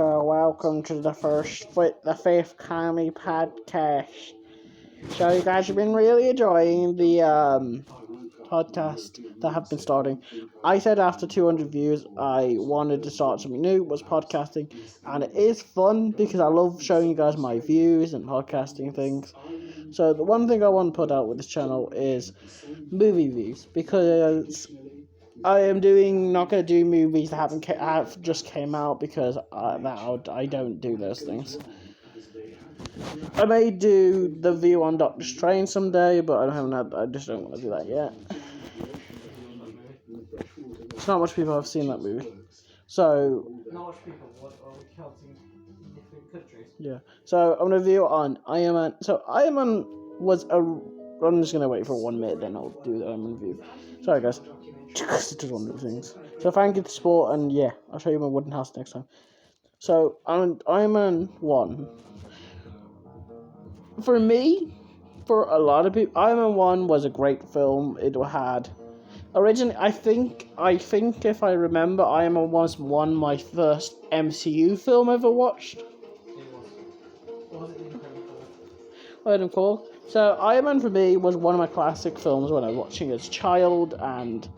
So welcome to the fifth comedy podcast. So you guys have been really enjoying the podcast that have been starting. I said after 200 views I wanted to start something new, was podcasting, and it is fun because I love showing you guys my views and podcasting things. So the one thing I want to put out with this channel is movie views, because I am not going to do movies that have just came out, because I don't do those things. I may do the view on Doctor Strange someday, but I just don't want to do that yet. It's not much people have seen that movie. So not much people. What are we counting different countries? Yeah. So I'm gonna review on Iron Man. So Iron Man was a. I'm just gonna wait for 1 minute, then I'll do the Iron Man review. Sorry guys, it's just one of the things. So thank you to support, and yeah, I'll show you my wooden house next time. So Iron Man 1. For me, for a lot of people, Iron Man 1 was a great film. It had originally, I think if I remember, Iron Man was my first MCU film ever watched. What was it What called? So Iron Man for me was one of my classic films when I was watching as a child, and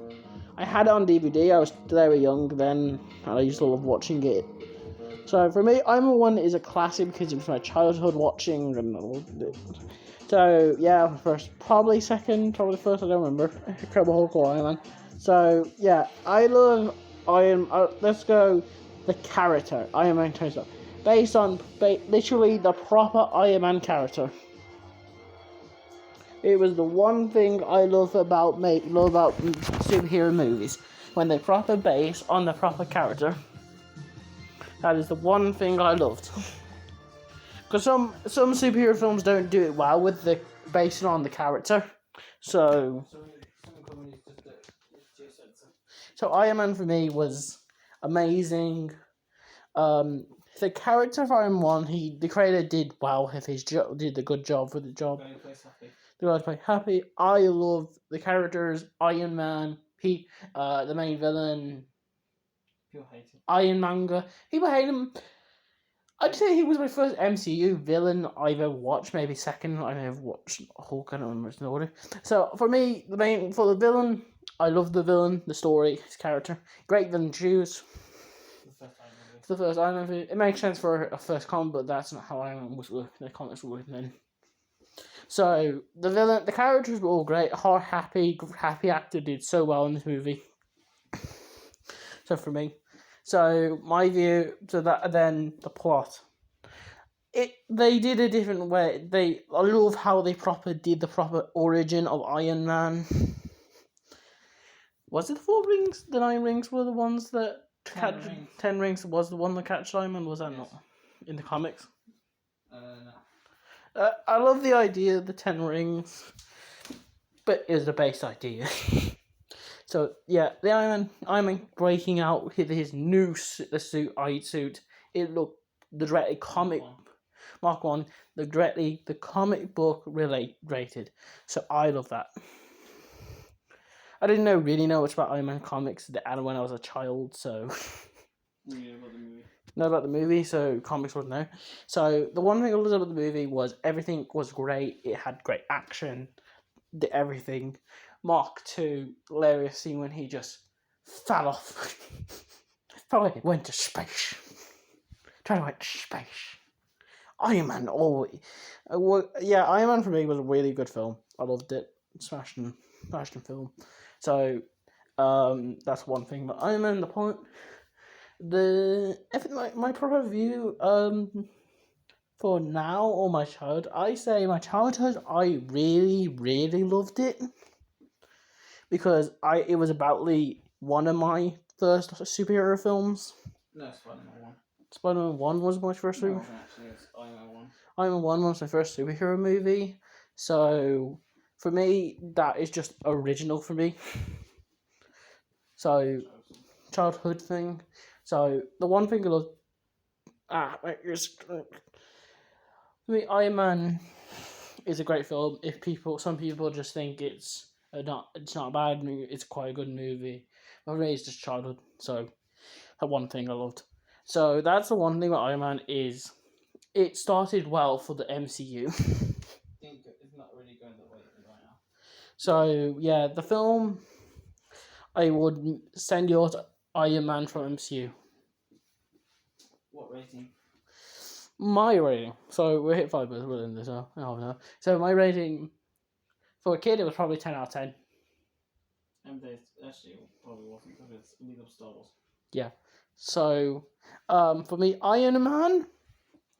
I had it on DVD. I was very young then, and I used to love watching it. So for me, Iron Man 1 is a classic because it was my childhood watching, and I loved it. So yeah, probably first, I don't remember. Incredible Hulk or Iron Man. So yeah, I love let's go the character, Iron Man character, based on literally the proper Iron Man character. It was the one thing I love about superhero movies, when they proper base on the proper character. That is the one thing I loved. Because some superhero films don't do it well with the basing on the character. So Iron Man for me was amazing. The character of Iron Man, the creator did well with his job, did a good job with the job. The guys play happy. I love the characters. Iron Man, the main villain. People hate him. Iron Manga. People hate him. I'd say he was my first MCU villain I've ever watched. Maybe second. I may have watched Hulk. I don't remember in order. So for me, for the villain, I love the villain, the story, his character. Great villain to choose. It's the first Iron Man movie. It makes sense for a first comic, but that's not how Iron Man was working. The comics were working then. So the characters were all great. Happy actor did so well in this movie. So for me, my view. Then the plot. They did a different way. I love how they did the proper origin of Iron Man. Was it the 4 rings? The 9 rings were the ones that 10 rings was the one that catch Iron Man. Was that not in the comics? No. I love the idea of the 10 rings, but it was the base idea. So yeah, the Iron Man breaking out with his new suit. It looked the directly comic Mark 1, the comic book rated. So I love that. I didn't really know much about Iron Man comics when I was a child, so know about the movie, so comics wasn't there. So the one thing I loved about the movie was everything was great. It had great action, everything. Mark 2, hilarious scene when he just fell off. Probably went to space. Iron Man, Iron Man for me was a really good film. I loved it. Smashing film. So, that's one thing. But Iron Man, the point. My proper view, for now or my childhood, I say my childhood, I really, really loved it. Because it was about one of my first superhero films. No, Spider-Man 1. Spider-Man 1 was my first superhero. No, actually, it's Iron Man 1. Iron Man 1 was my first superhero movie. So, for me, that is just original for me. So, childhood thing. So, the one thing I love... for me, Iron Man is a great film. Some people just think it's not a bad movie, it's quite a good movie. But for me, it's just childhood. So, that one thing I loved. So that's the one thing about Iron Man is it started well for the MCU. It's not really going that way right now. So yeah, the film I would send yours Iron Man from MCU. What rating? My rating. So we hit 5 minutes within this half an hour. So my rating for a kid it was probably 10 out of 10. And they actually probably wasn't because it's a lead up Star Wars. Yeah. So for me, Iron Man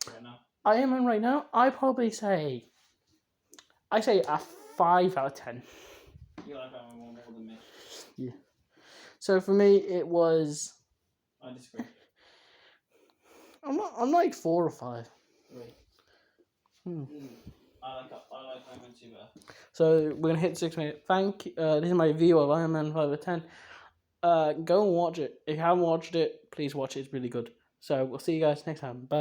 right now, I say a 5 out of 10. You like Iron Man more than me. Yeah. So for me, it was. I disagree. I'm like 4 or 5. Really? I like Iron Man 2 better. So we're gonna hit 6 minutes. This is my review of Iron Man 5 out of 10. Go and watch it. If you haven't watched it, please watch it. It's really good. So we'll see you guys next time. Bye.